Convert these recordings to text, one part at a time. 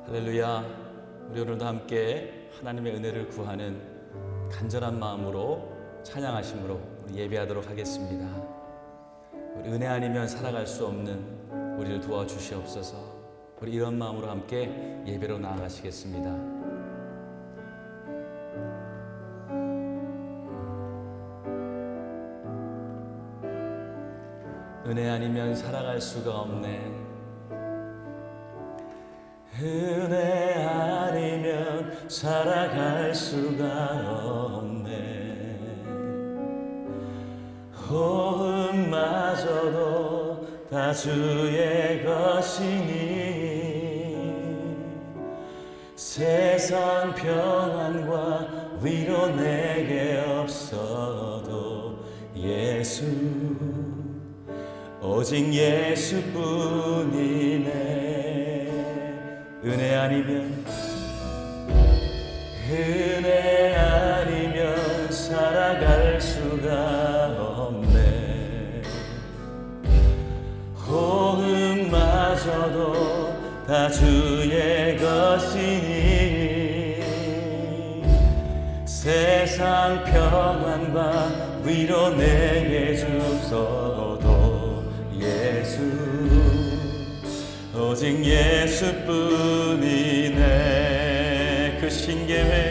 할렐루야. 우리 오늘도 함께 하나님의 은혜를 구하는 간절한 마음으로 찬양하심으로 우리 예배하도록 하겠습니다. 우리 은혜 아니면 살아갈 수 없는 우리를 도와주시옵소서. 우리 이런 마음으로 함께 예배로 나아가시겠습니다. 은혜 아니면 살아갈 수가 없네. 은혜 아니면 살아갈 수가 없네. 호흡마저도 다 주의 것이니 세상 평안과 위로 내게 없어도 예수 오직 예수뿐이네. 은혜 아니면 살아갈 수가 없네. 호흡마저도 다 주의 것이니 세상 평안과 위로 내게 주소도 예수 오직 예수뿐이네. 그 신계획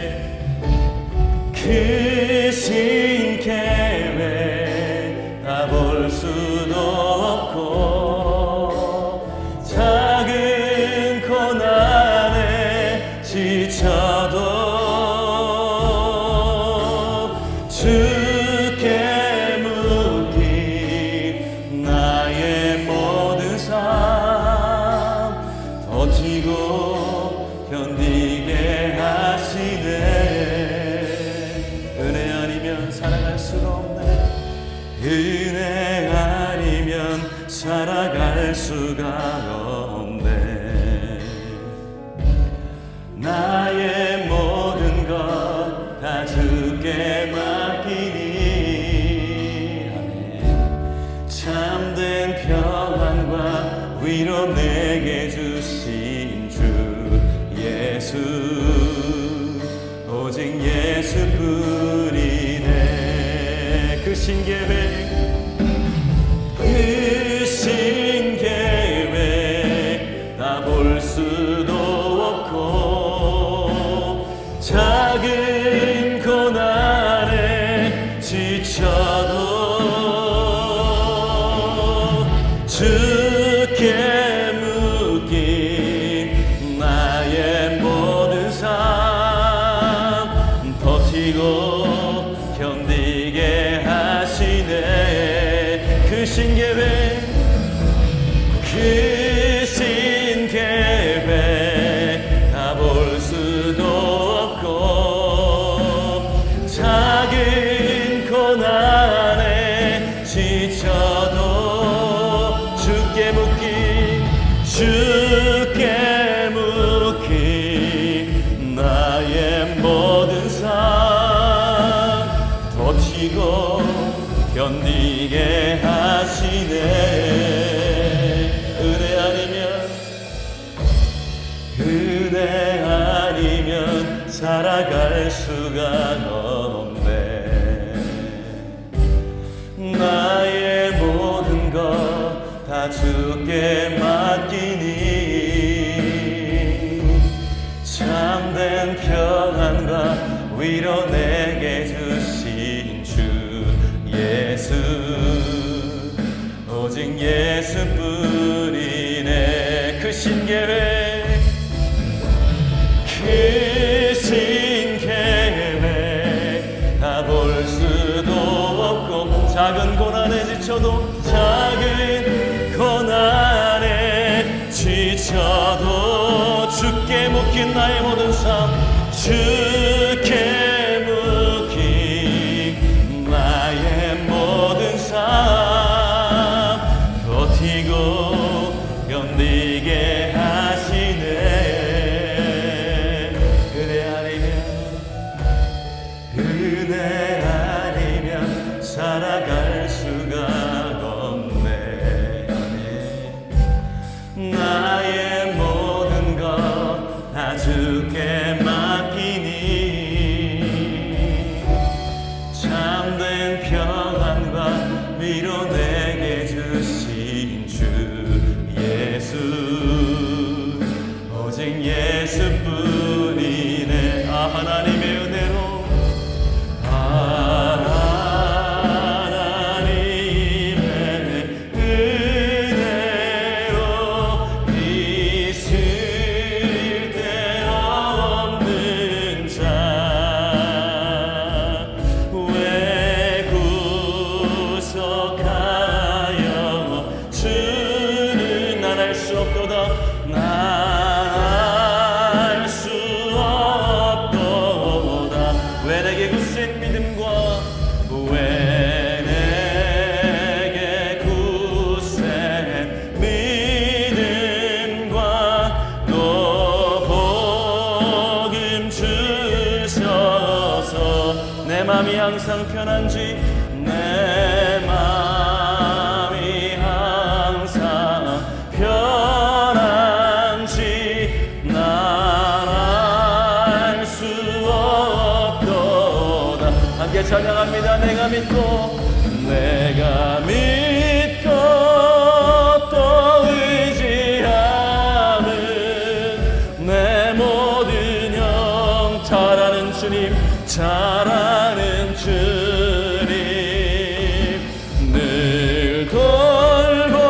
다 볼 수도 없고 작은 고난에 지쳐도 주께 묻기 나의 모든 삶 버티고 견디게 하시네. 은혜 아니면 살아갈 수가 없네. 은혜 아니면 살아갈 수가 없네. 나의 모든 것 다 주께 맡기니 참된 평안과 위로 내게 주신 주 예수 오직 예수뿐이네. 그 신계획 다 볼 수도 없고 작은 고난에 지쳐도 주께 묻기 나의 모든 삶 버티고 견디게 하시네. 그 신계획 다 볼 수도 없고 작은 고난에 지쳐도 주께 묻기 나의 모든 삶 버티고 견디게 하시네. 은혜 아니면 살아갈 수가 없네. 나의 모든 것 다 주께 맡기니 참된 평안과 위로 내게 주신 주 예수 오직 예수뿐이네. 그 신계획 다 볼 수도 없고 작은 고난에 지쳐도 주께 묻긴 나의 모든 삶 주께 묻긴 나의 모든 삶 버티고 견디게 하시네. 은혜 아니면 살아갈 수가 없네. 나의 모든 것 항상 편한지 내 마음이 항상 편한지 난 알 수 없도다. 함께 찬양합니다. 내가 믿고 또 의지함은 내 모든 영 잘하는 주님, 잘하는 주님, 늘 돌보아주실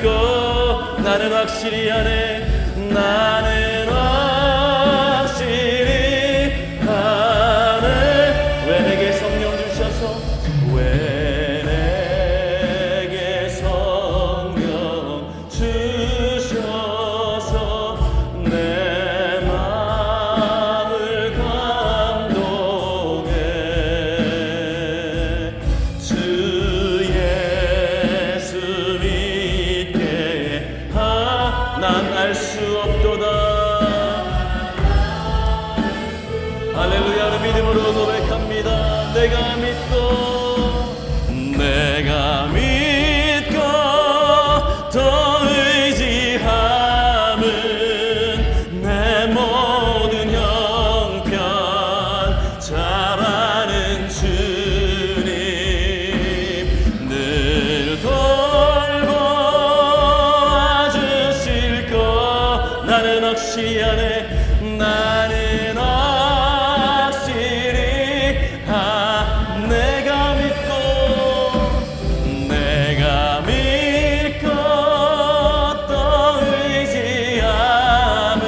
것 나는 확실히 아네. 나는 확실히 아네. 왜 내게 성령 주셔서, 왜 내게 성령 주셔서 내 마음을 감동해. 주 예수 믿게 난 알 수 없도다. 할렐루야. 그 믿음으로 고백합니다. 내가 믿고 또 의지함은 내 모든 형편 잘하는 주님, 늘 돌보아주실 것 나는 확실히 아네. 나는 확실히 내가 믿고 또 의지함은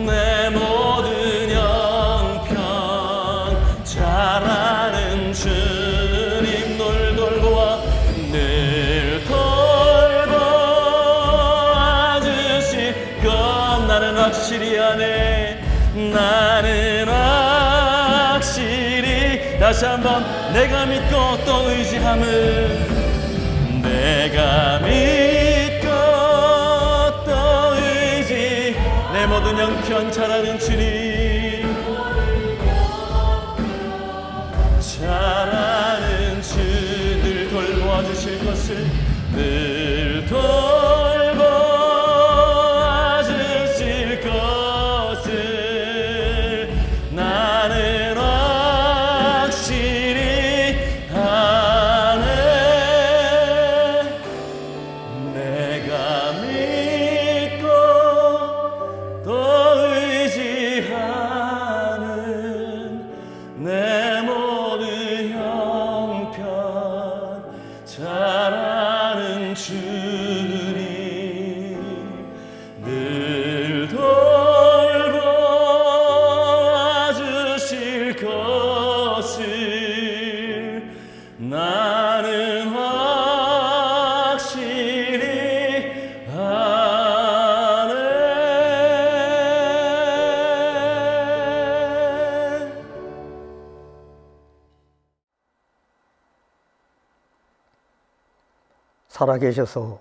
내 모든 형편 잘하는 주님, 늘 돌보아주실 것 나는 확실히 아네. 나는 확실히, 다시 한번, 내가 믿고 또 의지함은, 내가 믿고 또 의지, 내 모든 형편 잘하는 주님, 잘하는 주, 늘 돌보아주실 것을, 늘 돌보아주실 것을 나는 확실히 아네. 내가 믿고 또 의지하는 내 모든 형편 잘하는 주님, 늘 돌보아주실 것을 나는 확실히 아네. 살아계셔서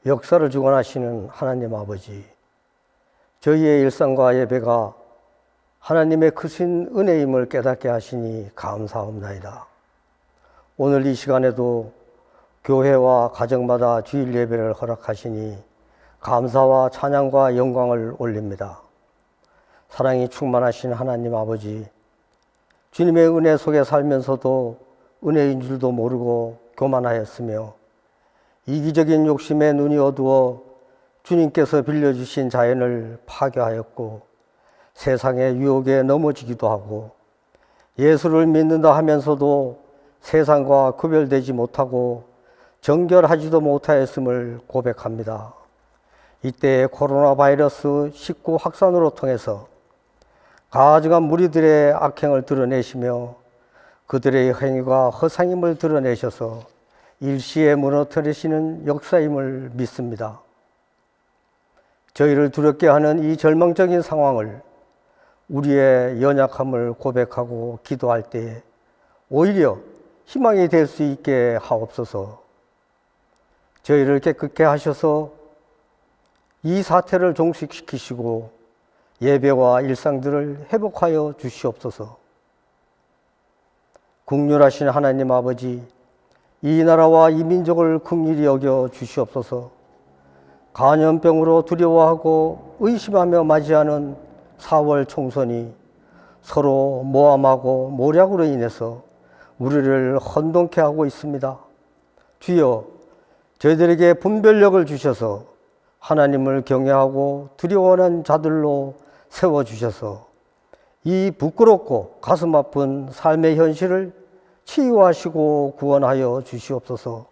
역사를 주관하시는 하나님 아버지, 저희의 일상과 예배가 하나님의 크신 은혜임을 깨닫게 하시니 감사합니다. 오늘 이 시간에도 교회와 가정마다 주일 예배를 허락하시니 감사와 찬양과 영광을 올립니다. 사랑이 충만하신 하나님 아버지, 주님의 은혜 속에 살면서도 은혜인 줄도 모르고 교만하였으며 이기적인 욕심에 눈이 어두워 주님께서 빌려주신 자연을 파괴하였고 세상의 유혹에 넘어지기도 하고 예수를 믿는다 하면서도 세상과 구별되지 못하고 정결하지도 못하였음을 고백합니다. 이때 코로나 바이러스 19 확산으로 통해서 가증한 무리들의 악행을 드러내시며 그들의 행위가 허상임을 드러내셔서 일시에 무너뜨리시는 역사임을 믿습니다. 저희를 두렵게 하는 이 절망적인 상황을 우리의 연약함을 고백하고 기도할 때 오히려 희망이 될 수 있게 하옵소서. 저희를 깨끗게 하셔서 이 사태를 종식시키시고 예배와 일상들을 회복하여 주시옵소서. 긍휼하신 하나님 아버지, 이 나라와 이 민족을 긍휼히 여겨 주시옵소서. 간염병으로 두려워하고 의심하며 맞이하는 4월 총선이 서로 모함하고 모략으로 인해서 우리를 혼돈케 하고 있습니다. 주여, 저희들에게 분별력을 주셔서 하나님을 경외하고 두려워하는 자들로 세워주셔서 이 부끄럽고 가슴 아픈 삶의 현실을 치유하시고 구원하여 주시옵소서.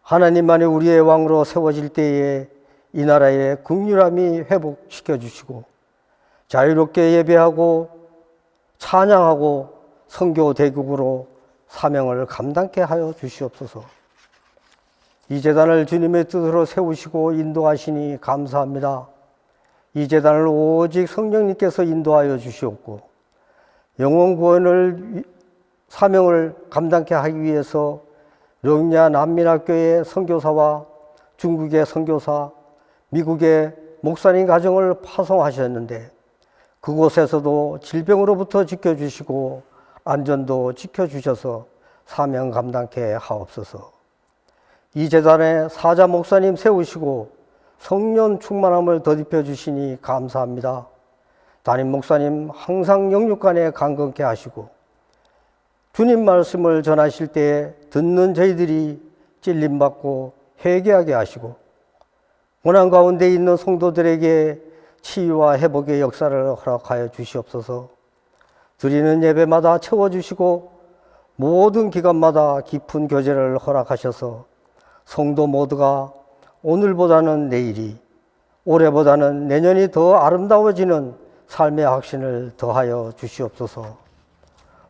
하나님만이 우리의 왕으로 세워질 때에 이 나라의 긍휼함이 회복시켜 주시고 자유롭게 예배하고 찬양하고 선교 대국으로 사명을 감당케 하여 주시옵소서. 이 재단을 주님의 뜻으로 세우시고 인도하시니 감사합니다. 이 재단을 오직 성령님께서 인도하여 주시옵고 영혼 구원을 사명을 감당케 하기 위해서 령야 난민학교의 선교사와 중국의 선교사, 미국의 목사님 가정을 파송하셨는데 그곳에서도 질병으로부터 지켜주시고 안전도 지켜주셔서 사명 감당케 하옵소서. 이 재단에 사자 목사님 세우시고 성령 충만함을 더입혀 주시니 감사합니다. 담임 목사님 항상 영육간에 강건케 하시고 주님 말씀을 전하실 때에 듣는 저희들이 찔림받고 회개하게 하시고 고난 가운데 있는 성도들에게 치유와 회복의 역사를 허락하여 주시옵소서. 드리는 예배마다 채워주시고 모든 기간마다 깊은 교제를 허락하셔서 성도 모두가 오늘보다는 내일이, 올해보다는 내년이 더 아름다워지는 삶의 확신을 더하여 주시옵소서.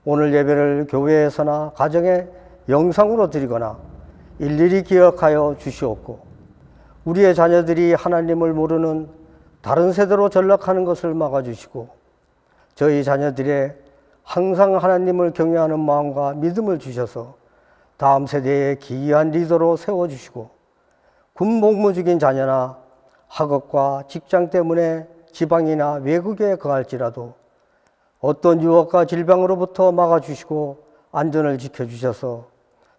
오늘 예배를 교회에서나 가정에 영상으로 드리거나 일일이 기억하여 주시옵고 우리의 자녀들이 하나님을 모르는 다른 세대로 전락하는 것을 막아주시고 저희 자녀들의 항상 하나님을 경외하는 마음과 믿음을 주셔서 다음 세대의 기이한 리더로 세워주시고 군복무 중인 자녀나 학업과 직장 때문에 지방이나 외국에 거할지라도 어떤 유혹과 질병으로부터 막아주시고 안전을 지켜주셔서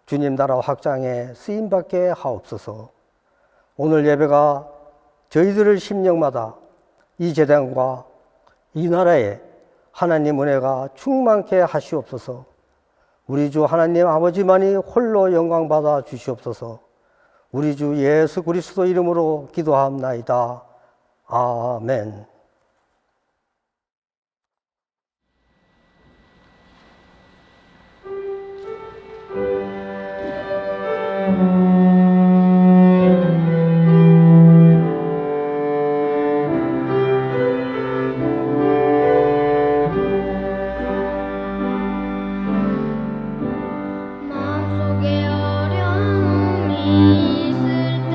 주님 나라 확장에 쓰임받게 하옵소서. 오늘 예배가 저희들의 심령마다 이 재단과 이 나라에 하나님 은혜가 충만케 하시옵소서. 우리 주 하나님 아버지만이 홀로 영광받아 주시옵소서. 우리 주 예수 그리스도 이름으로 기도하옵나이다. 아멘. 마음속에 어려움이 있을 때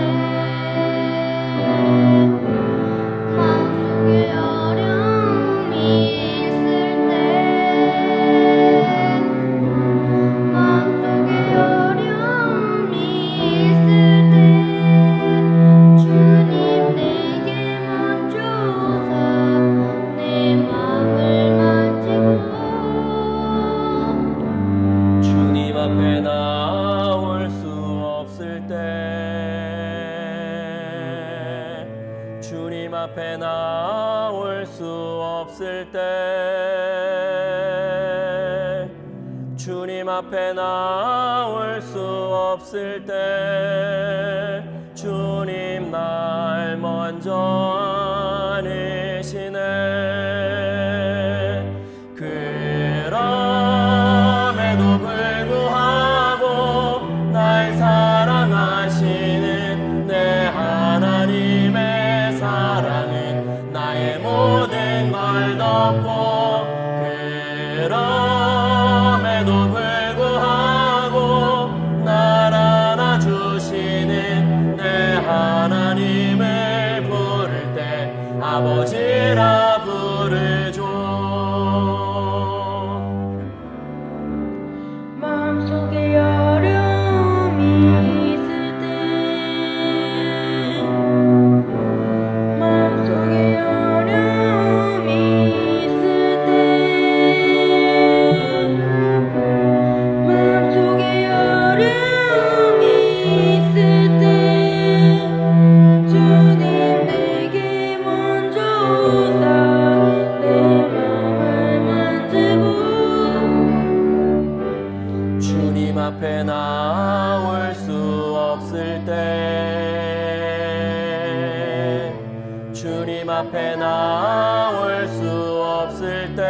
마음속에 어려움이 있을 때 마음속에 어려움이 있을 때 주님 내게 멈춰서 내 마음을 만지고 주님 앞에 나올 수 없을 때 주님 앞에 나올 수 없을 때 주님 앞에 나올 수 없을 때 주님 날 먼저 안으시네. 그럼에도 불구하고 날 사랑하시는 내 하나님의 사랑은 나의 모든 걸 덮고 그럼에도 불구하고 날 안아주시는 내 하나님을 부를 때 나올 수 없을 때, 주님 앞에 나올 수 없을 때,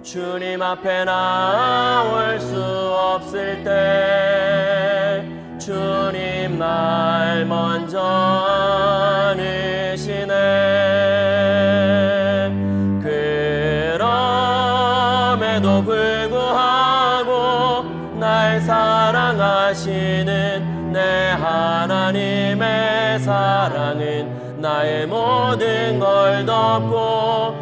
주님 앞에 나올 수 없을 때, 주님 날 먼저 안으시네. 그럼에도 불구하고 날 사랑하시는 내 하나님의 사랑은 나의 모든 걸 덮고,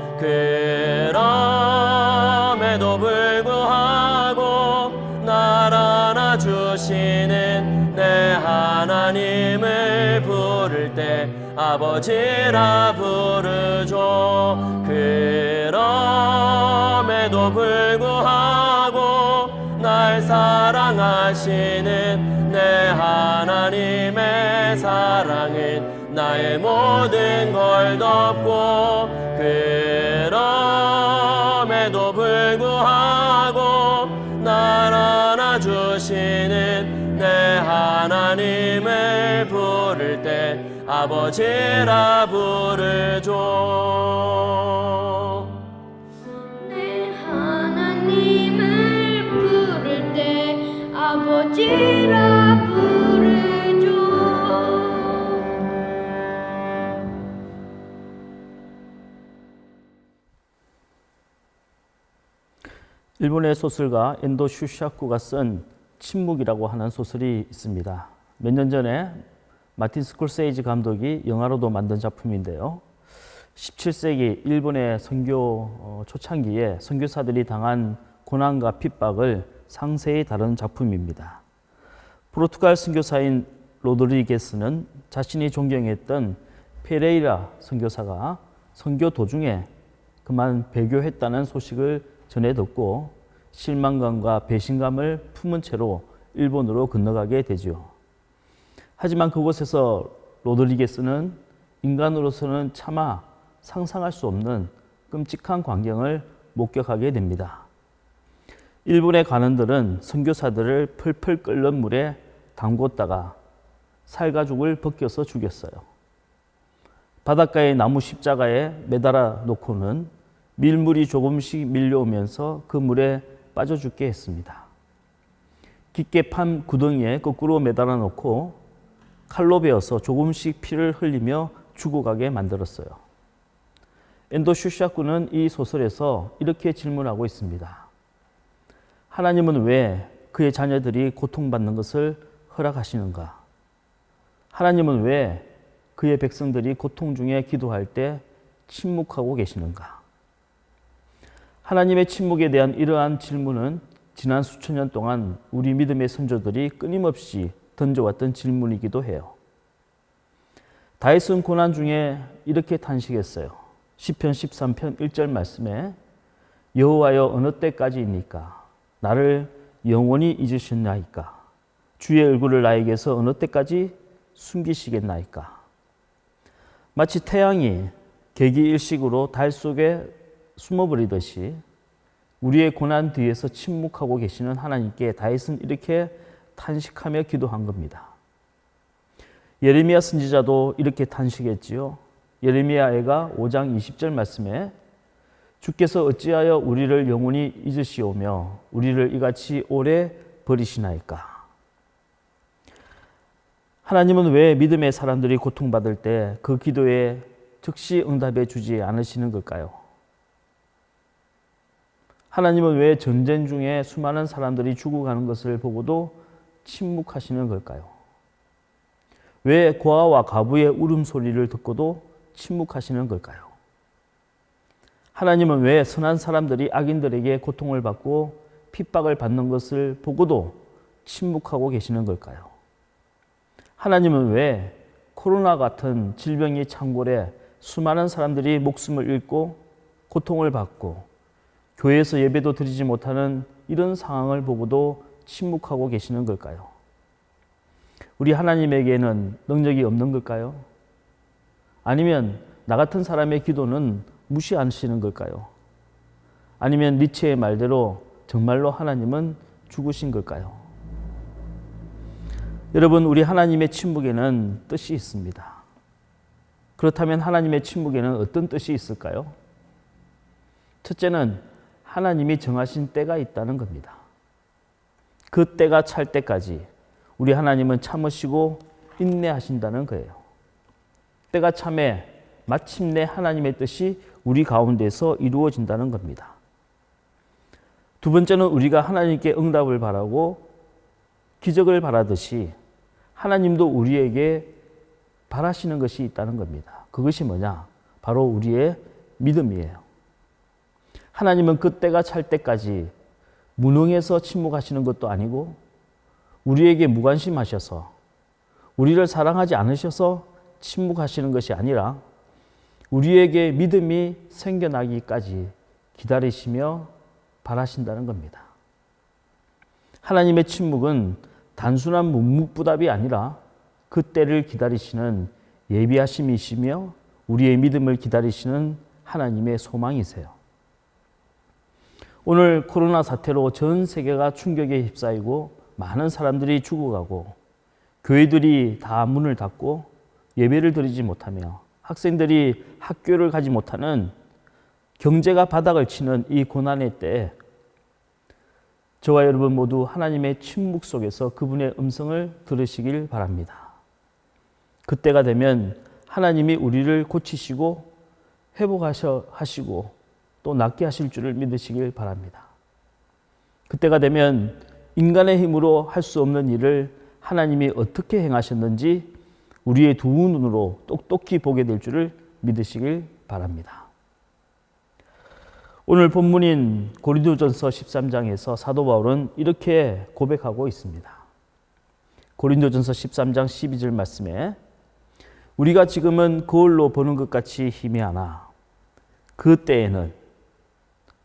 그럼에도 불구하고 날 안아주시는 내 하나님을 부를 때 아버지라 부르죠. 그럼에도 불구하고 날 사랑하시는 내 하나님의 사랑은 나의 모든 걸 덮고, 그럼에도 불구하고 날 안아주시는 내 하나님을 부를 때 아버지라 부르죠. 내 하나님을 부를 때 아버지라 부르죠. 일본의 소설가 엔도 슈샤쿠가 쓴 침묵이라고 하는 소설이 있습니다. 몇 년 전에 마틴 스콜세이지 감독이 영화로도 만든 작품인데요. 17세기 일본의 선교 초창기에 선교사들이 당한 고난과 핍박을 상세히 다룬 작품입니다. 포르투갈 선교사인 로드리게스는 자신이 존경했던 페레이라 선교사가 선교 도중에 그만 배교했다는 소식을 전해 듣고 실망감과 배신감을 품은 채로 일본으로 건너가게 되죠. 하지만 그곳에서 로드리게스는 인간으로서는 차마 상상할 수 없는 끔찍한 광경을 목격하게 됩니다. 일본의 관원들은 선교사들을 펄펄 끓는 물에 담궜다가 살가죽을 벗겨서 죽였어요. 바닷가의 나무 십자가에 매달아 놓고는 밀물이 조금씩 밀려오면서 그 물에 빠져 죽게 했습니다. 깊게 판 구덩이에 거꾸로 매달아 놓고 칼로 베어서 조금씩 피를 흘리며 죽어가게 만들었어요. 엔도 슈샤쿠는 이 소설에서 이렇게 질문하고 있습니다. 하나님은 왜 그의 자녀들이 고통받는 것을 허락하시는가? 하나님은 왜 그의 백성들이 고통 중에 기도할 때 침묵하고 계시는가? 하나님의 침묵에 대한 이러한 질문은 지난 수천 년 동안 우리 믿음의 선조들이 끊임없이 던져왔던 질문이기도 해요. 다윗은 고난 중에 이렇게 탄식했어요. 시편 13편 1절 말씀에 여호와여 어느 때까지입니까? 나를 영원히 잊으셨나이까? 주의 얼굴을 나에게서 어느 때까지 숨기시겠나이까? 마치 태양이 개기일식으로 달 속에 숨어버리듯이 우리의 고난 뒤에서 침묵하고 계시는 하나님께 다윗은 이렇게 탄식하며 기도한 겁니다. 예레미야 선지자도 이렇게 탄식했지요. 예레미야가 5장 20절 말씀에 주께서 어찌하여 우리를 영원히 잊으시오며 우리를 이같이 오래 버리시나이까? 하나님은 왜 믿음의 사람들이 고통받을 때 그 기도에 즉시 응답해 주지 않으시는 걸까요? 하나님은 왜 전쟁 중에 수많은 사람들이 죽어가는 것을 보고도 침묵하시는 걸까요? 왜 고아와 과부의 울음소리를 듣고도 침묵하시는 걸까요? 하나님은 왜 선한 사람들이 악인들에게 고통을 받고 핍박을 받는 것을 보고도 침묵하고 계시는 걸까요? 하나님은 왜 코로나 같은 질병이 창궐해 수많은 사람들이 목숨을 잃고 고통을 받고 교회에서 예배도 드리지 못하는 이런 상황을 보고도 침묵하고 계시는 걸까요? 우리 하나님에게는 능력이 없는 걸까요? 아니면 나 같은 사람의 기도는 무시하시는 걸까요? 아니면 니체의 말대로 정말로 하나님은 죽으신 걸까요? 여러분, 우리 하나님의 침묵에는 뜻이 있습니다. 그렇다면 하나님의 침묵에는 어떤 뜻이 있을까요? 첫째는 하나님이 정하신 때가 있다는 겁니다. 그 때가 찰 때까지 우리 하나님은 참으시고 인내하신다는 거예요. 때가 참에 마침내 하나님의 뜻이 우리 가운데서 이루어진다는 겁니다. 두 번째는 우리가 하나님께 응답을 바라고 기적을 바라듯이 하나님도 우리에게 바라시는 것이 있다는 겁니다. 그것이 뭐냐? 바로 우리의 믿음이에요. 하나님은 그 때가 찰 때까지 무능해서 침묵하시는 것도 아니고 우리에게 무관심하셔서 우리를 사랑하지 않으셔서 침묵하시는 것이 아니라 우리에게 믿음이 생겨나기까지 기다리시며 바라신다는 겁니다. 하나님의 침묵은 단순한 묵묵부답이 아니라 그 때를 기다리시는 예비하심이시며 우리의 믿음을 기다리시는 하나님의 소망이세요. 오늘 코로나 사태로 전 세계가 충격에 휩싸이고 많은 사람들이 죽어가고 교회들이 다 문을 닫고 예배를 드리지 못하며 학생들이 학교를 가지 못하는 경제가 바닥을 치는 이 고난의 때에 저와 여러분 모두 하나님의 침묵 속에서 그분의 음성을 들으시길 바랍니다. 그때가 되면 하나님이 우리를 고치시고 회복하시고 또 낫게 하실 줄을 믿으시길 바랍니다. 그때가 되면 인간의 힘으로 할 수 없는 일을 하나님이 어떻게 행하셨는지 우리의 두 눈으로 똑똑히 보게 될 줄을 믿으시길 바랍니다. 오늘 본문인 고린도전서 13장에서 사도 바울은 이렇게 고백하고 있습니다. 고린도전서 13장 12절 말씀에 우리가 지금은 거울로 보는 것 같이 희미하나 그 때에는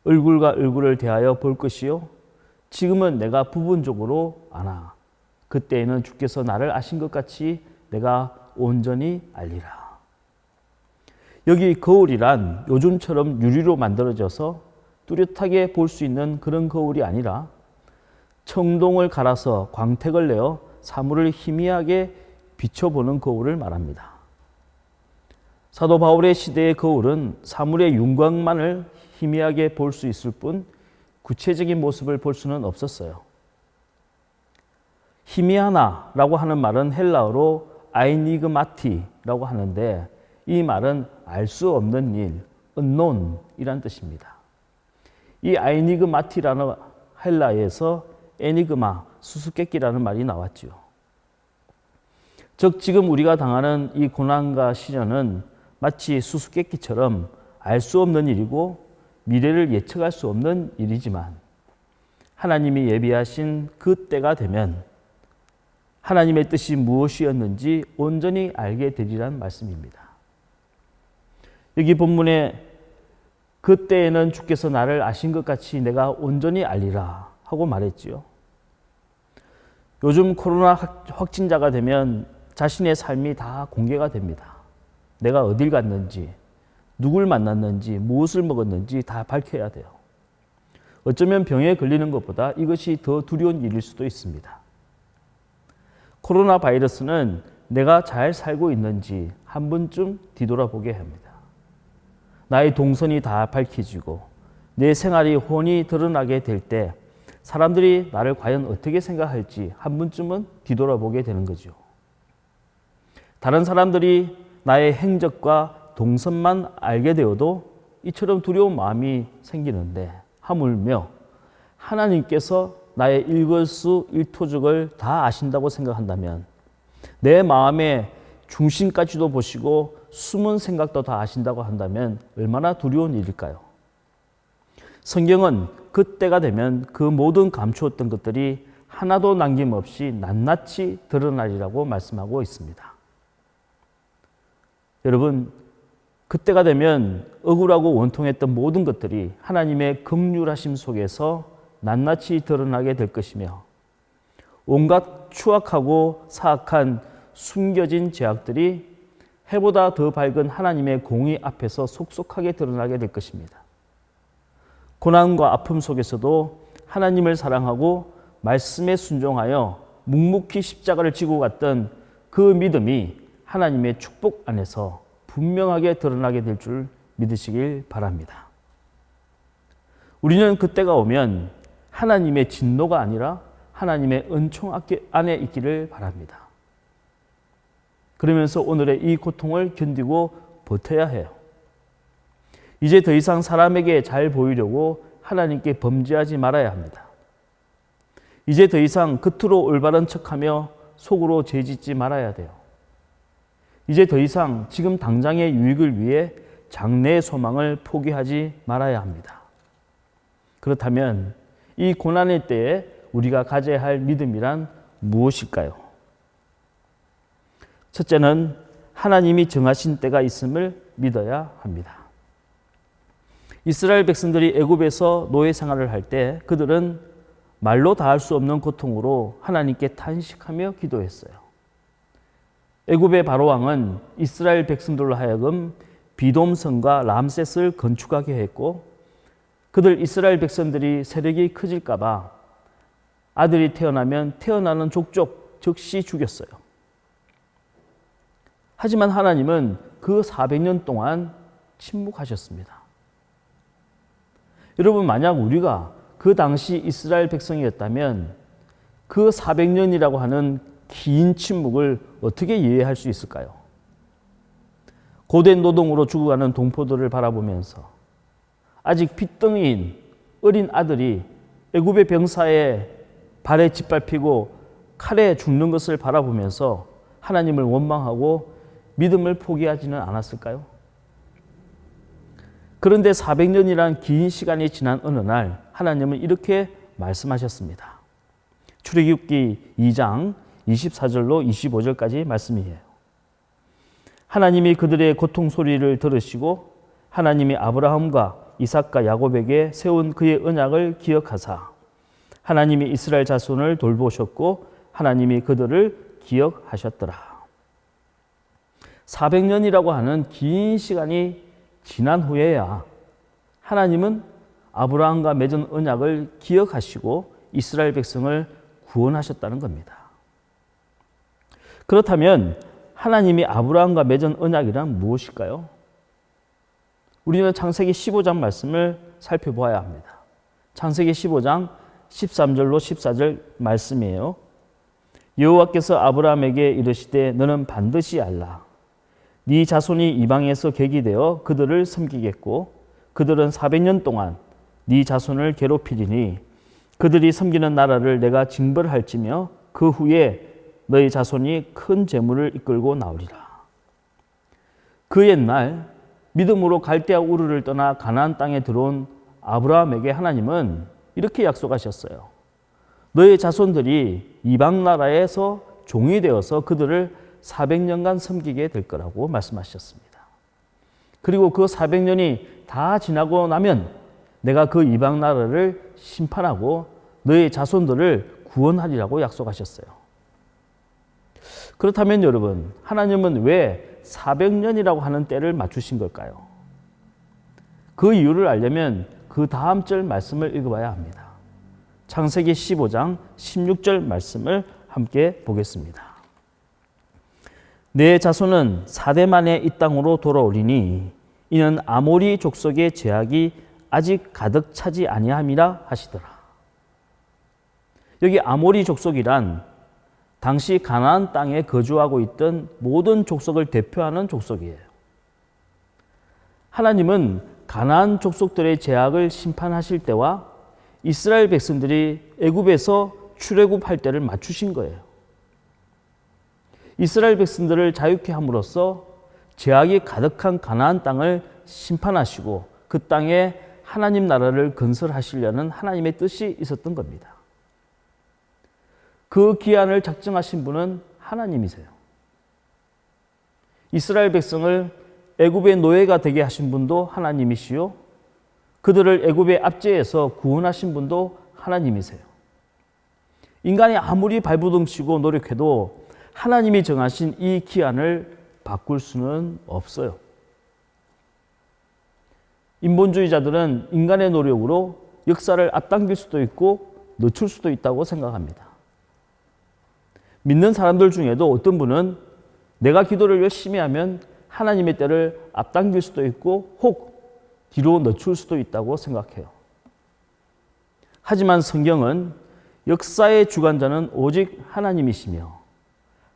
얼굴과 얼굴을 대하여 볼 것이요 지금은 내가 부분적으로 아나 그때에는 주께서 나를 아신 것 같이 내가 온전히 알리라. 여기 거울이란 요즘처럼 유리로 만들어져서 뚜렷하게 볼 수 있는 그런 거울이 아니라 청동을 갈아서 광택을 내어 사물을 희미하게 비춰보는 거울을 말합니다. 사도 바울의 시대의 거울은 사물의 윤곽만을 희미하게 볼 수 있을 뿐 구체적인 모습을 볼 수는 없었어요. 희미하나라고 하는 말은 헬라어로 아이니그마티라고 하는데 이 말은 알 수 없는 일, unknown이란 뜻입니다. 이 아이니그마티라는 헬라어에서 에니그마, 수수께끼라는 말이 나왔죠. 즉 지금 우리가 당하는 이 고난과 시련은 마치 수수께끼처럼 알 수 없는 일이고 미래를 예측할 수 없는 일이지만 하나님이 예비하신 그 때가 되면 하나님의 뜻이 무엇이었는지 온전히 알게 되리란 말씀입니다. 여기 본문에 그때에는 주께서 나를 아신 것 같이 내가 온전히 알리라 하고 말했지요. 요즘 코로나 확진자가 되면 자신의 삶이 다 공개가 됩니다. 내가 어딜 갔는지, 누굴 만났는지, 무엇을 먹었는지 다 밝혀야 돼요. 어쩌면 병에 걸리는 것보다 이것이 더 두려운 일일 수도 있습니다. 코로나 바이러스는 내가 잘 살고 있는지 한 번쯤 뒤돌아보게 합니다. 나의 동선이 다 밝혀지고 내 생활이 훤히 드러나게 될 때 사람들이 나를 과연 어떻게 생각할지 한 번쯤은 뒤돌아보게 되는 거죠. 다른 사람들이 나의 행적과 동선만 알게 되어도 이처럼 두려운 마음이 생기는데 하물며 하나님께서 나의 일거수일투족을 다 아신다고 생각한다면 내 마음의 중심까지도 보시고 숨은 생각도 다 아신다고 한다면 얼마나 두려운 일일까요? 성경은 그때가 되면 그 모든 감추었던 것들이 하나도 남김없이 낱낱이 드러나리라고 말씀하고 있습니다. 여러분, 그때가 되면 억울하고 원통했던 모든 것들이 하나님의 긍휼하심 속에서 낱낱이 드러나게 될 것이며 온갖 추악하고 사악한 숨겨진 죄악들이 해보다 더 밝은 하나님의 공의 앞에서 속속하게 드러나게 될 것입니다. 고난과 아픔 속에서도 하나님을 사랑하고 말씀에 순종하여 묵묵히 십자가를 지고 갔던 그 믿음이 하나님의 축복 안에서 분명하게 드러나게 될 줄 믿으시길 바랍니다. 우리는 그때가 오면 하나님의 진노가 아니라 하나님의 은총 안에 있기를 바랍니다. 그러면서 오늘의 이 고통을 견디고 버텨야 해요. 이제 더 이상 사람에게 잘 보이려고 하나님께 범죄하지 말아야 합니다. 이제 더 이상 겉으로 올바른 척하며 속으로 죄짓지 말아야 돼요. 이제 더 이상 지금 당장의 유익을 위해 장래의 소망을 포기하지 말아야 합니다. 그렇다면 이 고난의 때에 우리가 가져야 할 믿음이란 무엇일까요? 첫째는 하나님이 정하신 때가 있음을 믿어야 합니다. 이스라엘 백성들이 애굽에서 노예 생활을 할 때 그들은 말로 다할 수 없는 고통으로 하나님께 탄식하며 기도했어요. 애굽의 바로왕은 이스라엘 백성들로 하여금 비돔성과 람셋을 건축하게 했고 그들 이스라엘 백성들이 세력이 커질까 봐 아들이 태어나면 태어나는 족족 즉시 죽였어요. 하지만 하나님은 그 400년 동안 침묵하셨습니다. 여러분, 만약 우리가 그 당시 이스라엘 백성이었다면 그 400년이라고 하는 긴 침묵을 어떻게 이해할 수 있을까요? 고된 노동으로 죽어가는 동포들을 바라보면서 아직 핏덩이인 어린 아들이 애굽의 병사의 발에 짓밟히고 칼에 죽는 것을 바라보면서 하나님을 원망하고 믿음을 포기하지는 않았을까요? 그런데 400년이란 긴 시간이 지난 어느 날 하나님은 이렇게 말씀하셨습니다. 출애굽기 2장 24절로 25절까지 말씀이에요. 하나님이 그들의 고통 소리를 들으시고 하나님이 아브라함과 이삭과 야곱에게 세운 그의 언약을 기억하사 하나님이 이스라엘 자손을 돌보셨고 하나님이 그들을 기억하셨더라. 400년이라고 하는 긴 시간이 지난 후에야 하나님은 아브라함과 맺은 언약을 기억하시고 이스라엘 백성을 구원하셨다는 겁니다. 그렇다면 하나님이 아브라함과 맺은 언약이란 무엇일까요? 우리는 창세기 15장 말씀을 살펴보아야 합니다. 창세기 15장 13절로 14절 말씀이에요. 여호와께서 아브라함에게 이르시되 너는 반드시 알라. 네 자손이 이방에서 객이 되어 그들을 섬기겠고 그들은 400년 동안 네 자손을 괴롭히리니 그들이 섬기는 나라를 내가 징벌할지며 그 후에 너희 자손이 큰 재물을 이끌고 나오리라. 그 옛날 믿음으로 갈대아 우르를 떠나 가나안 땅에 들어온 아브라함에게 하나님은 이렇게 약속하셨어요. 너희 자손들이 이방 나라에서 종이 되어서 그들을 400년간 섬기게 될 거라고 말씀하셨습니다. 그리고 그 400년이 다 지나고 나면 내가 그 이방 나라를 심판하고 너희 자손들을 구원하리라고 약속하셨어요. 그렇다면 여러분, 하나님은 왜 400년이라고 하는 때를 맞추신 걸까요? 그 이유를 알려면 그 다음 절 말씀을 읽어봐야 합니다. 창세기 15장 16절 말씀을 함께 보겠습니다. 내 자손은 4대 만에 이 땅으로 돌아오리니 이는 아모리 족속의 죄악이 아직 가득 차지 아니함이라 하시더라. 여기 아모리 족속이란 당시 가나안 땅에 거주하고 있던 모든 족속을 대표하는 족속이에요. 하나님은 가나안 족속들의 죄악을 심판하실 때와 이스라엘 백성들이 애굽에서 출애굽할 때를 맞추신 거예요. 이스라엘 백성들을 자유케 함으로써 죄악이 가득한 가나안 땅을 심판하시고 그 땅에 하나님 나라를 건설하시려는 하나님의 뜻이 있었던 겁니다. 그 기한을 작정하신 분은 하나님이세요. 이스라엘 백성을 애굽의 노예가 되게 하신 분도 하나님이시요, 그들을 애굽의 압제에서 구원하신 분도 하나님이세요. 인간이 아무리 발버둥치고 노력해도 하나님이 정하신 이 기한을 바꿀 수는 없어요. 인본주의자들은 인간의 노력으로 역사를 앞당길 수도 있고 늦출 수도 있다고 생각합니다. 믿는 사람들 중에도 어떤 분은 내가 기도를 열심히 하면 하나님의 때를 앞당길 수도 있고 혹 뒤로 늦출 수도 있다고 생각해요. 하지만 성경은 역사의 주관자는 오직 하나님이시며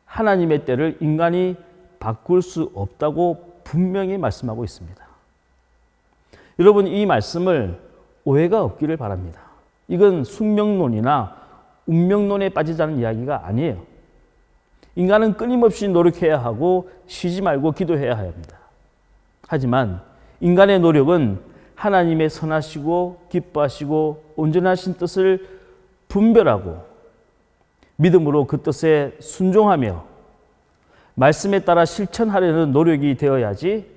하나님의 때를 인간이 바꿀 수 없다고 분명히 말씀하고 있습니다. 여러분, 이 말씀을 오해가 없기를 바랍니다. 이건 숙명론이나 운명론에 빠지자는 이야기가 아니에요. 인간은 끊임없이 노력해야 하고 쉬지 말고 기도해야 합니다. 하지만 인간의 노력은 하나님의 선하시고 기뻐하시고 온전하신 뜻을 분별하고 믿음으로 그 뜻에 순종하며 말씀에 따라 실천하려는 노력이 되어야지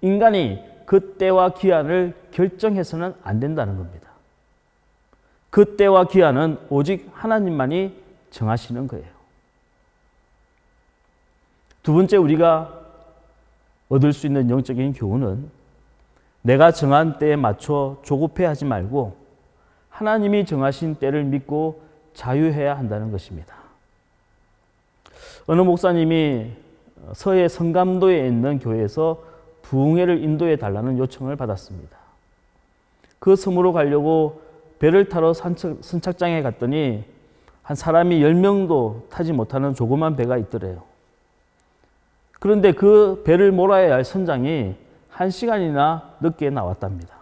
인간이 그 때와 기한을 결정해서는 안 된다는 겁니다. 그 때와 기한은 오직 하나님만이 정하시는 거예요. 두 번째, 우리가 얻을 수 있는 영적인 교훈은 내가 정한 때에 맞춰 조급해하지 말고 하나님이 정하신 때를 믿고 자유해야 한다는 것입니다. 어느 목사님이 서해 성감도에 있는 교회에서 부흥회를 인도해 달라는 요청을 받았습니다. 그 섬으로 가려고 배를 타러 선착장에 갔더니 한 사람이 10명도 타지 못하는 조그만 배가 있더래요. 그런데 그 배를 몰아야 할 선장이 1시간이나 늦게 나왔답니다.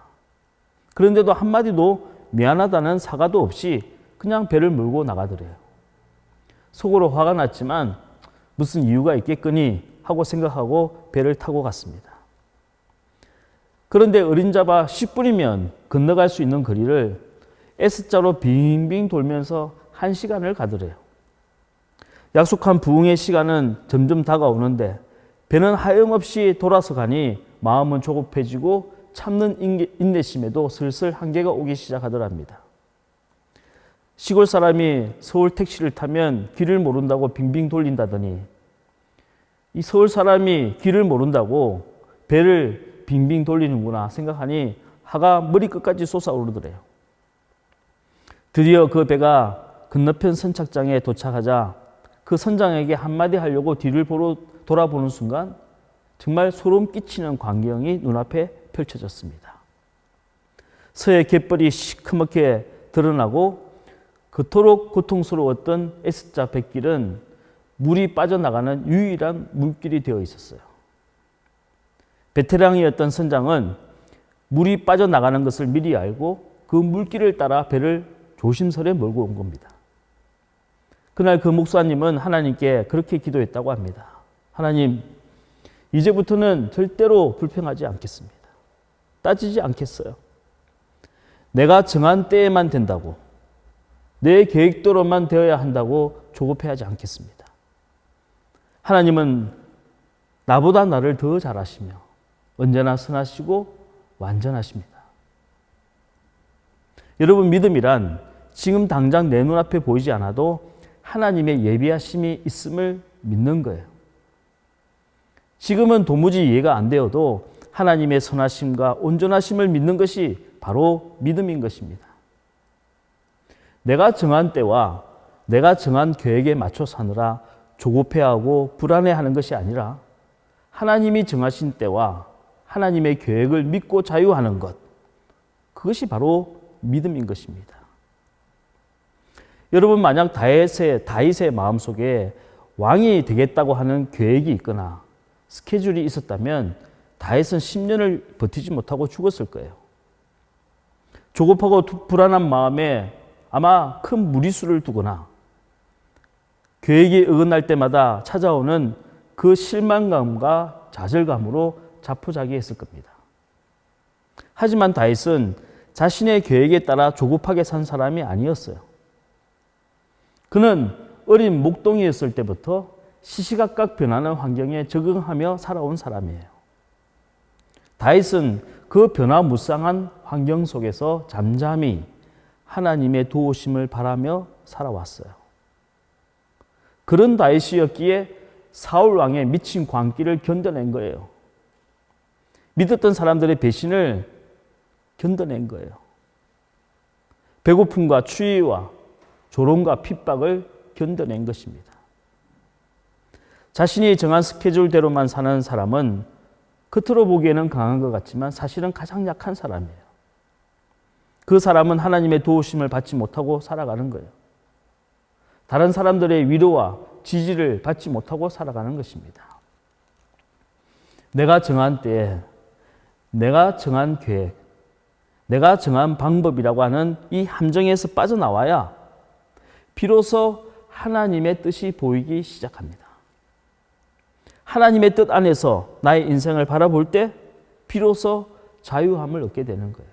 그런데도 한마디도 미안하다는 사과도 없이 그냥 배를 몰고 나가더래요. 속으로 화가 났지만 무슨 이유가 있겠거니 하고 생각하고 배를 타고 갔습니다. 그런데 어림잡아 10분이면 건너갈 수 있는 거리를 S자로 빙빙 돌면서 1시간을 가더래요. 약속한 부흥의 시간은 점점 다가오는데 배는 하염없이 돌아서 가니 마음은 조급해지고 참는 인내심에도 슬슬 한계가 오기 시작하더랍니다. 시골 사람이 서울 택시를 타면 길을 모른다고 빙빙 돌린다더니 이 서울 사람이 길을 모른다고 배를 빙빙 돌리는구나 생각하니 화가 머리끝까지 솟아오르더래요. 드디어 그 배가 건너편 선착장에 도착하자 그 선장에게 한마디 하려고 뒤를 돌아보는 순간 정말 소름 끼치는 광경이 눈앞에 펼쳐졌습니다. 서해 갯벌이 시커멓게 드러나고 그토록 고통스러웠던 S자 뱃길은 물이 빠져나가는 유일한 물길이 되어 있었어요. 베테랑이었던 선장은 물이 빠져나가는 것을 미리 알고 그 물길을 따라 배를 조심스레 몰고 온 겁니다. 그날 그 목사님은 하나님께 그렇게 기도했다고 합니다. 하나님, 이제부터는 절대로 불평하지 않겠습니다. 따지지 않겠어요. 내가 정한 때에만 된다고, 내 계획대로만 되어야 한다고 조급해하지 않겠습니다. 하나님은 나보다 나를 더 잘 아시며 언제나 선하시고 완전하십니다. 여러분, 믿음이란 지금 당장 내 눈앞에 보이지 않아도 하나님의 예비하심이 있음을 믿는 거예요. 지금은 도무지 이해가 안 되어도 하나님의 선하심과 온전하심을 믿는 것이 바로 믿음인 것입니다. 내가 정한 때와 내가 정한 계획에 맞춰 사느라 조급해하고 불안해하는 것이 아니라 하나님이 정하신 때와 하나님의 계획을 믿고 자유하는 것, 그것이 바로 믿음인 것입니다. 여러분, 만약 다윗의 마음속에 왕이 되겠다고 하는 계획이 있거나 스케줄이 있었다면 다윗은 10년을 버티지 못하고 죽었을 거예요. 조급하고 불안한 마음에 아마 큰 무리수를 두거나 계획이 어긋날 때마다 찾아오는 그 실망감과 좌절감으로 자포자기했을 겁니다. 하지만 다윗은 자신의 계획에 따라 조급하게 산 사람이 아니었어요. 그는 어린 목동이었을 때부터 시시각각 변하는 환경에 적응하며 살아온 사람이에요. 다윗은 그 변화무쌍한 환경 속에서 잠잠히 하나님의 도우심을 바라며 살아왔어요. 그런 다윗이었기에 사울 왕의 미친 광기를 견뎌낸 거예요. 믿었던 사람들의 배신을 견뎌낸 거예요. 배고픔과 추위와 조롱과 핍박을 견뎌낸 것입니다. 자신이 정한 스케줄대로만 사는 사람은 겉으로 보기에는 강한 것 같지만 사실은 가장 약한 사람이에요. 그 사람은 하나님의 도우심을 받지 못하고 살아가는 거예요. 다른 사람들의 위로와 지지를 받지 못하고 살아가는 것입니다. 내가 정한 때에, 내가 정한 계획, 내가 정한 방법이라고 하는 이 함정에서 빠져나와야 비로소 하나님의 뜻이 보이기 시작합니다. 하나님의 뜻 안에서 나의 인생을 바라볼 때 비로소 자유함을 얻게 되는 거예요.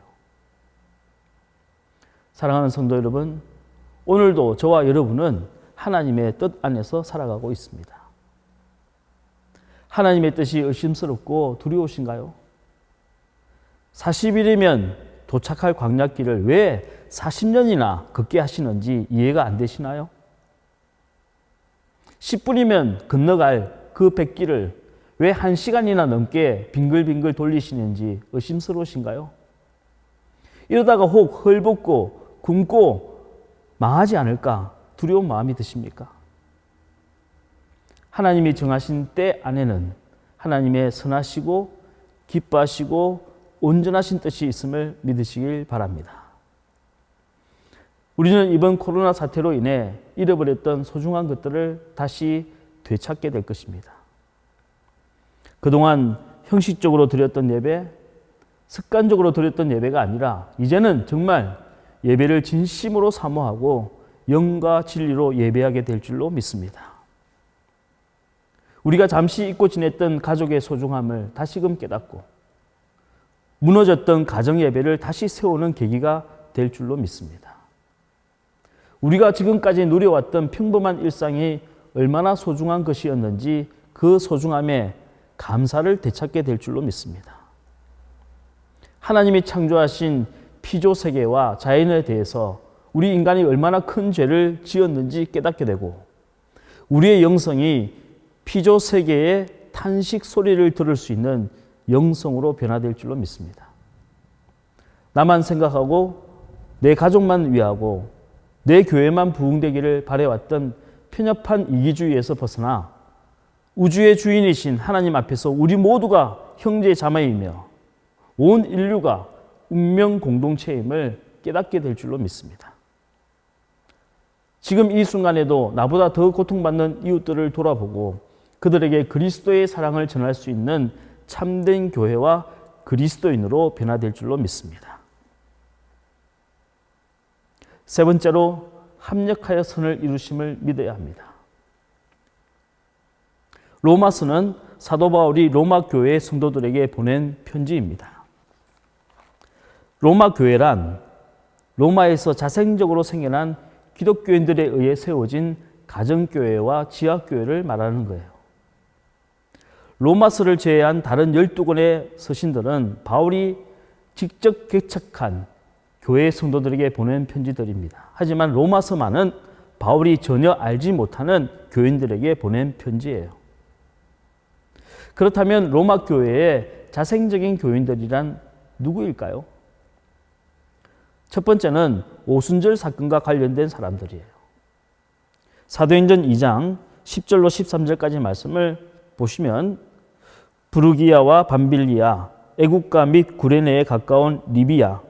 사랑하는 성도 여러분, 오늘도 저와 여러분은 하나님의 뜻 안에서 살아가고 있습니다. 하나님의 뜻이 의심스럽고 두려우신가요? 40일이면 도착할 광야길을 왜 40년이나 걷게 하시는지 이해가 안 되시나요? 10분이면 건너갈 그 백길을 왜 1시간이나 넘게 빙글빙글 돌리시는지 의심스러우신가요? 이러다가 혹 헐벗고 굶고 망하지 않을까 두려운 마음이 드십니까? 하나님이 정하신 때 안에는 하나님의 선하시고 기뻐하시고 온전하신 뜻이 있음을 믿으시길 바랍니다. 우리는 이번 코로나 사태로 인해 잃어버렸던 소중한 것들을 다시 되찾게 될 것입니다. 그동안 형식적으로 드렸던 예배, 습관적으로 드렸던 예배가 아니라 이제는 정말 예배를 진심으로 사모하고 영과 진리로 예배하게 될 줄로 믿습니다. 우리가 잠시 잊고 지냈던 가족의 소중함을 다시금 깨닫고 무너졌던 가정 예배를 다시 세우는 계기가 될 줄로 믿습니다. 우리가 지금까지 누려왔던 평범한 일상이 얼마나 소중한 것이었는지 그 소중함에 감사를 되찾게 될 줄로 믿습니다. 하나님이 창조하신 피조 세계와 자연에 대해서 우리 인간이 얼마나 큰 죄를 지었는지 깨닫게 되고 우리의 영성이 피조 세계의 탄식 소리를 들을 수 있는 영성으로 변화될 줄로 믿습니다. 나만 생각하고 내 가족만 위하고 내 교회만 부흥되기를 바래왔던 편협한 이기주의에서 벗어나 우주의 주인이신 하나님 앞에서 우리 모두가 형제 자매이며 온 인류가 운명 공동체임을 깨닫게 될 줄로 믿습니다. 지금 이 순간에도 나보다 더 고통받는 이웃들을 돌아보고 그들에게 그리스도의 사랑을 전할 수 있는 참된 교회와 그리스도인으로 변화될 줄로 믿습니다. 세 번째로 합력하여 선을 이루심을 믿어야 합니다. 로마서는 사도 바울이 로마 교회 성도들에게 보낸 편지입니다. 로마 교회란 로마에서 자생적으로 생겨난 기독교인들에 의해 세워진 가정교회와 지하교회를 말하는 거예요. 로마서를 제외한 다른 12권의 서신들은 바울이 직접 개척한 교회 성도들에게 보낸 편지들입니다. 하지만 로마서만은 바울이 전혀 알지 못하는 교인들에게 보낸 편지예요. 그렇다면 로마 교회의 자생적인 교인들이란 누구일까요? 첫 번째는 오순절 사건과 관련된 사람들이에요. 사도행전 2장 10절로 13절까지 말씀을 보시면 부르기아와 밤빌리아, 애국가 및 구레네에 가까운 리비아,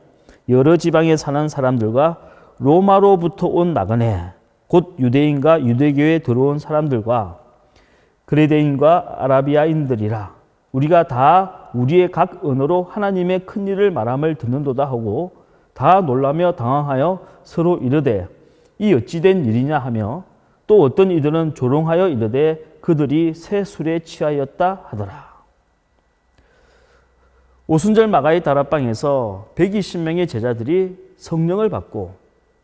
여러 지방에 사는 사람들과 로마로부터 온 나그네, 곧 유대인과 유대교에 들어온 사람들과 그레데인과 아라비아인들이라 우리가 다 우리의 각 언어로 하나님의 큰 일을 말함을 듣는도다 하고 다 놀라며 당황하여 서로 이르되 이 어찌 된 일이냐 하며 또 어떤 이들은 조롱하여 이르되 그들이 새 술에 취하였다 하더라. 오순절 마가의 다락방에서 120명의 제자들이 성령을 받고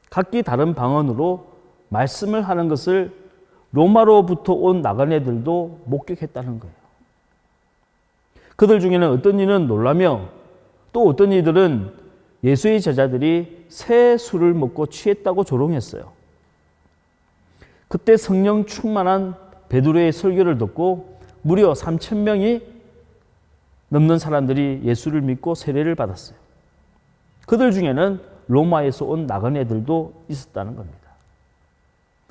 각기 다른 방언으로 말씀을 하는 것을 로마로부터 온 나그네들도 목격했다는 거예요. 그들 중에는 어떤 이는 놀라며 또 어떤 이들은 예수의 제자들이 새 술을 먹고 취했다고 조롱했어요. 그때 성령 충만한 베드로의 설교를 듣고 무려 3,000명이 넘는 사람들이 예수를 믿고 세례를 받았어요. 그들 중에는 로마에서 온 나그네들도 있었다는 겁니다.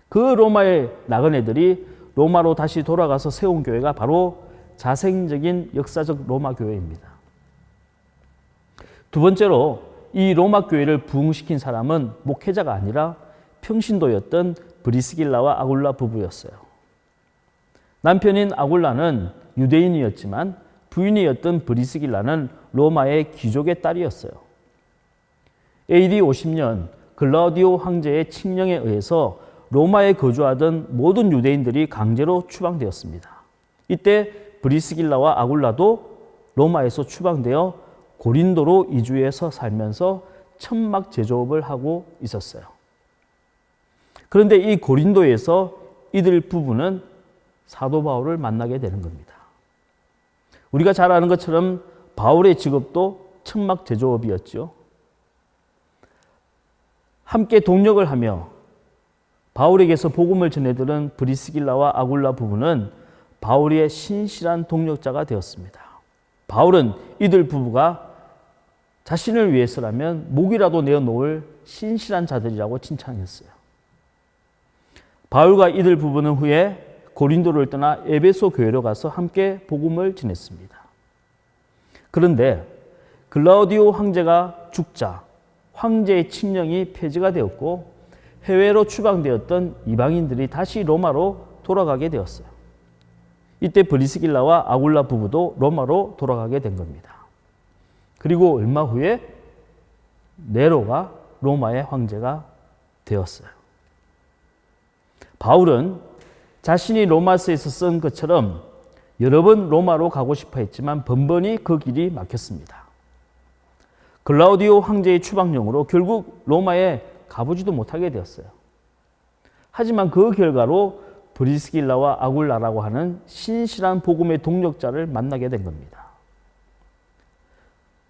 그 로마의 나그네들이 로마로 다시 돌아가서 세운 교회가 바로 자생적인 역사적 로마 교회입니다. 두 번째로 이 로마 교회를 부흥시킨 사람은 목회자가 아니라 평신도였던 브리스길라와 아굴라 부부였어요. 남편인 아굴라는 유대인이었지만 부인이었던 브리스길라는 로마의 귀족의 딸이었어요. AD 50년 글라우디오 황제의 칙령에 의해서 로마에 거주하던 모든 유대인들이 강제로 추방되었습니다. 이때 브리스길라와 아굴라도 로마에서 추방되어 고린도로 이주해서 살면서 천막 제조업을 하고 있었어요. 그런데 이 고린도에서 이들 부부는 사도 바울을 만나게 되는 겁니다. 우리가 잘 아는 것처럼 바울의 직업도 천막 제조업이었죠. 함께 동력을 하며 바울에게서 복음을 전해들은 브리스길라와 아굴라 부부는 바울의 신실한 동력자가 되었습니다. 바울은 이들 부부가 자신을 위해서라면 목이라도 내어놓을 신실한 자들이라고 칭찬했어요. 바울과 이들 부부는 후에 고린도를 떠나 에베소 교회로 가서 함께 복음을 전했습니다. 그런데 글라우디오 황제가 죽자 황제의 칙령이 폐지가 되었고 해외로 추방되었던 이방인들이 다시 로마로 돌아가게 되었어요. 이때 브리스길라와 아굴라 부부도 로마로 돌아가게 된 겁니다. 그리고 얼마 후에 네로가 로마의 황제가 되었어요. 바울은 자신이 로마서에서 쓴 것처럼 여러 번 로마로 가고 싶어 했지만 번번이 그 길이 막혔습니다. 글라우디오 황제의 추방령으로 결국 로마에 가보지도 못하게 되었어요. 하지만 그 결과로 브리스길라와 아굴라라고 하는 신실한 복음의 동력자를 만나게 된 겁니다.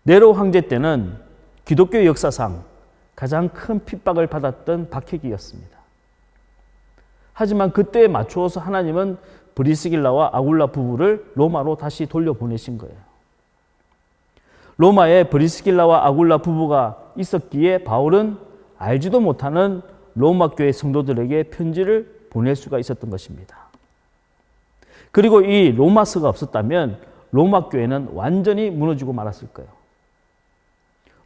네로 황제 때는 기독교 역사상 가장 큰 핍박을 받았던 박해기였습니다. 하지만 그때에 맞추어서 하나님은 브리스길라와 아굴라 부부를 로마로 다시 돌려보내신 거예요. 로마에 브리스길라와 아굴라 부부가 있었기에 바울은 알지도 못하는 로마 교회 성도들에게 편지를 보낼 수가 있었던 것입니다. 그리고 이 로마서가 없었다면 로마 교회는 완전히 무너지고 말았을 거예요.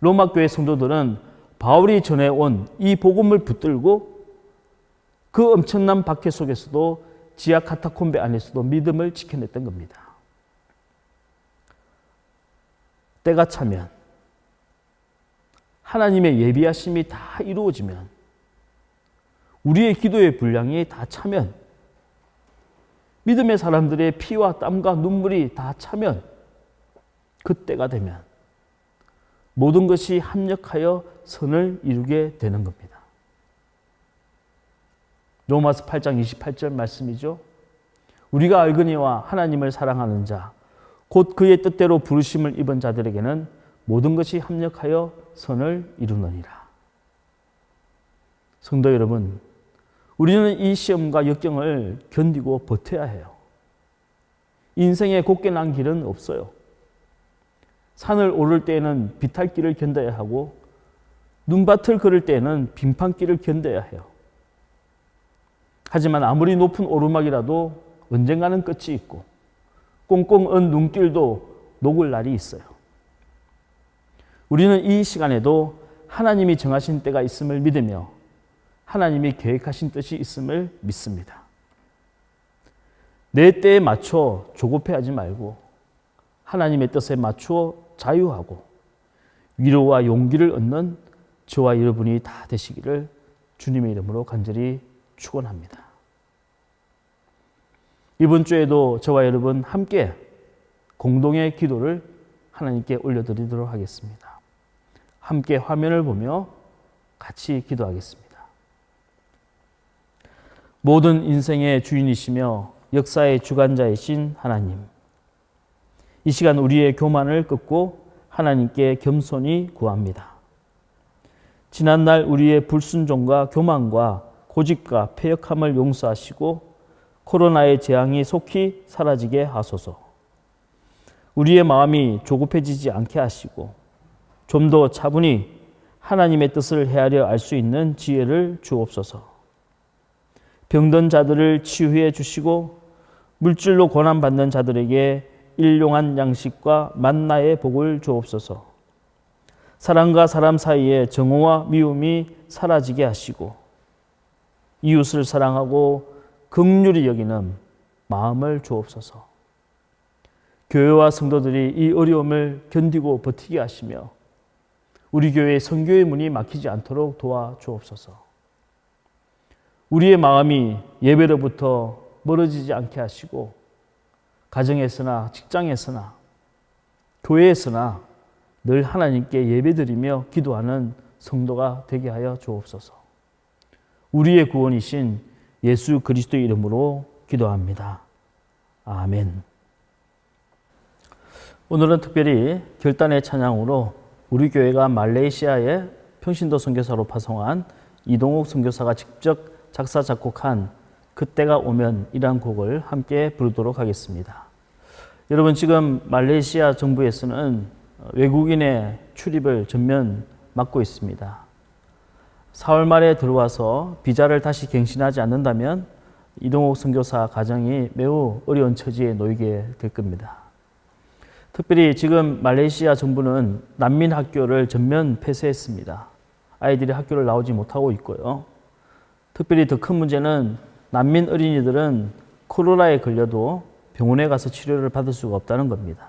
로마 교회 성도들은 바울이 전해온 이 복음을 붙들고 그 엄청난 박해 속에서도 지하 카타콤베 안에서도 믿음을 지켜냈던 겁니다. 때가 차면 하나님의 예비하심이 다 이루어지면 우리의 기도의 분량이 다 차면 믿음의 사람들의 피와 땀과 눈물이 다 차면 그때가 되면 모든 것이 합력하여 선을 이루게 되는 겁니다. 로마서 8장 28절 말씀이죠. 우리가 알거니와 하나님을 사랑하는 자, 곧 그의 뜻대로 부르심을 입은 자들에게는 모든 것이 합력하여 선을 이루느니라. 성도 여러분, 우리는 이 시험과 역경을 견디고 버텨야 해요. 인생에 곱게 난 길은 없어요. 산을 오를 때에는 비탈길을 견뎌야 하고 눈밭을 걸을 때에는 빙판길을 견뎌야 해요. 하지만 아무리 높은 오르막이라도 언젠가는 끝이 있고 꽁꽁 언 눈길도 녹을 날이 있어요. 우리는 이 시간에도 하나님이 정하신 때가 있음을 믿으며 하나님이 계획하신 뜻이 있음을 믿습니다. 내 때에 맞춰 조급해하지 말고 하나님의 뜻에 맞추어 자유하고 위로와 용기를 얻는 저와 여러분이 다 되시기를 주님의 이름으로 간절히 축원합니다. 이번 주에도 저와 여러분 함께 공동의 기도를 하나님께 올려드리도록 하겠습니다. 함께 화면을 보며 같이 기도하겠습니다. 모든 인생의 주인이시며 역사의 주관자이신 하나님, 이 시간 우리의 교만을 꺾고 하나님께 겸손히 구합니다. 지난날 우리의 불순종과 교만과 고집과 패역함을 용서하시고 코로나의 재앙이 속히 사라지게 하소서. 우리의 마음이 조급해지지 않게 하시고 좀 더 차분히 하나님의 뜻을 헤아려 알 수 있는 지혜를 주옵소서. 병든 자들을 치유해 주시고 물질로 고난받는 자들에게 일용한 양식과 만나의 복을 주옵소서. 사람과 사람 사이에 정오와 미움이 사라지게 하시고 이웃을 사랑하고 긍휼히 여기는 마음을 주옵소서. 교회와 성도들이 이 어려움을 견디고 버티게 하시며 우리 교회의 선교의 문이 막히지 않도록 도와주옵소서. 우리의 마음이 예배로부터 멀어지지 않게 하시고 가정에서나 직장에서나 교회에서나 늘 하나님께 예배드리며 기도하는 성도가 되게 하여 주옵소서. 우리의 구원이신 예수 그리스도의 이름으로 기도합니다. 아멘. 오늘은 특별히 결단의 찬양으로 우리 교회가 말레이시아에 평신도 선교사로 파송한 이동욱 선교사가 직접 작사 작곡한 그때가 오면이란 곡을 함께 부르도록 하겠습니다. 여러분, 지금 말레이시아 정부에서는 외국인의 출입을 전면 막고 있습니다. 4월 말에 들어와서 비자를 다시 갱신하지 않는다면 이동욱 선교사 가정이 매우 어려운 처지에 놓이게 될 겁니다. 특별히 지금 말레이시아 정부는 난민 학교를 전면 폐쇄했습니다. 아이들이 학교를 나오지 못하고 있고요. 특별히 더 큰 문제는 난민 어린이들은 코로나에 걸려도 병원에 가서 치료를 받을 수가 없다는 겁니다.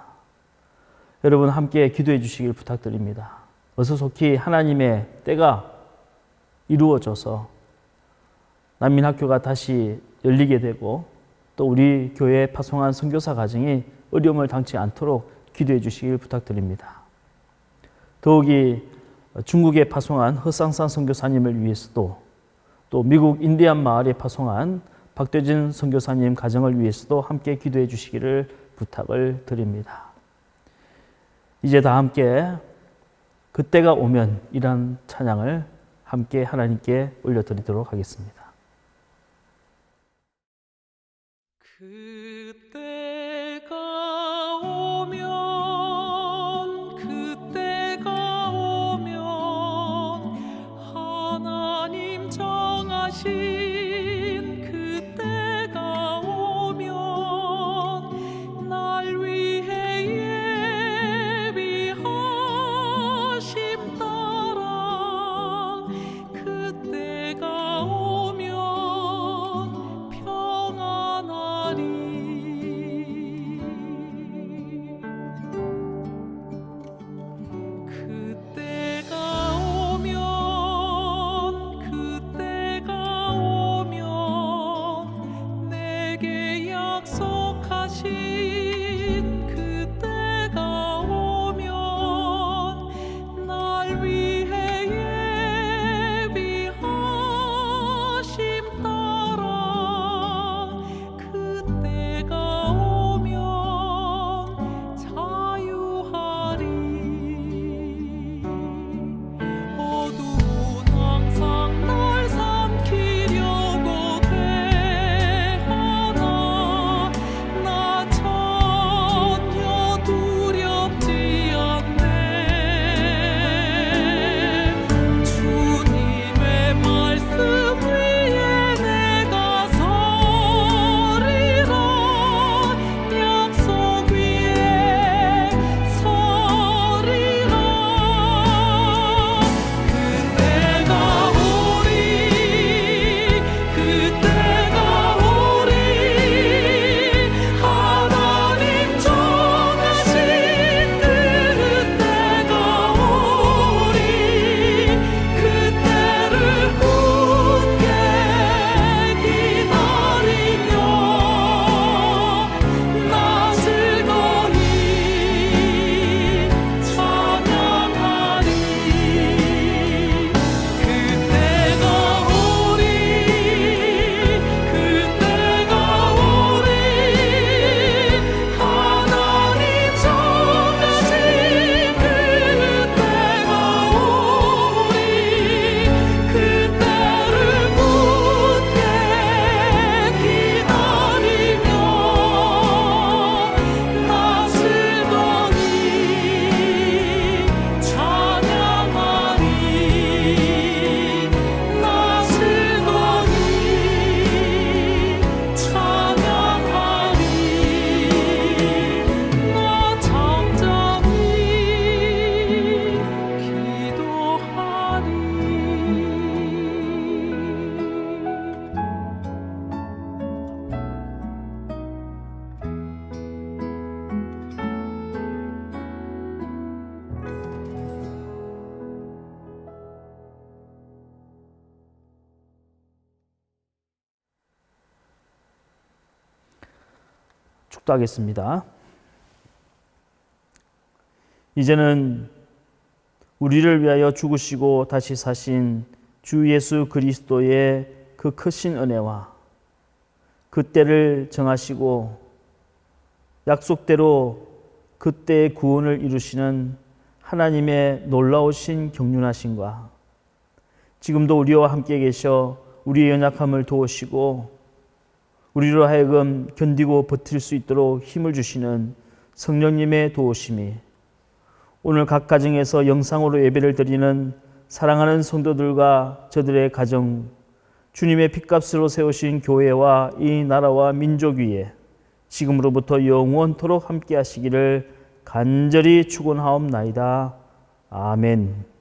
여러분, 함께 기도해 주시길 부탁드립니다. 어서 속히 하나님의 때가 이루어져서 난민 학교가 다시 열리게 되고 또 우리 교회에 파송한 선교사 가정이 어려움을 당치 않도록 기도해 주시길 부탁드립니다. 더욱이 중국에 파송한 허상산 선교사님을 위해서도 또 미국 인디안 마을에 파송한 박대진 선교사님 가정을 위해서도 함께 기도해 주시기를 부탁을 드립니다. 이제 다 함께 그때가 오면 이란 찬양을 함께 하나님께 올려드리도록 하겠습니다. 그때가 오면 그때가 오면 하나님 정하신 그때가 오면 날 위해 예비하심 따라 그때가 오면 평안하리. 축도하겠습니다. 이제는 우리를 위하여 죽으시고 다시 사신 주 예수 그리스도의 그 크신 은혜와 그때를 정하시고 약속대로 그때의 구원을 이루시는 하나님의 놀라우신 경륜하심과 지금도 우리와 함께 계셔 우리의 연약함을 도우시고 우리로 하여금 견디고 버틸 수 있도록 힘을 주시는 성령님의 도우심이 오늘 각 가정에서 영상으로 예배를 드리는 사랑하는 성도들과 저들의 가정, 주님의 핏값으로 세우신 교회와 이 나라와 민족 위에 지금으로부터 영원토록 함께 하시기를 간절히 축원하옵나이다. 아멘.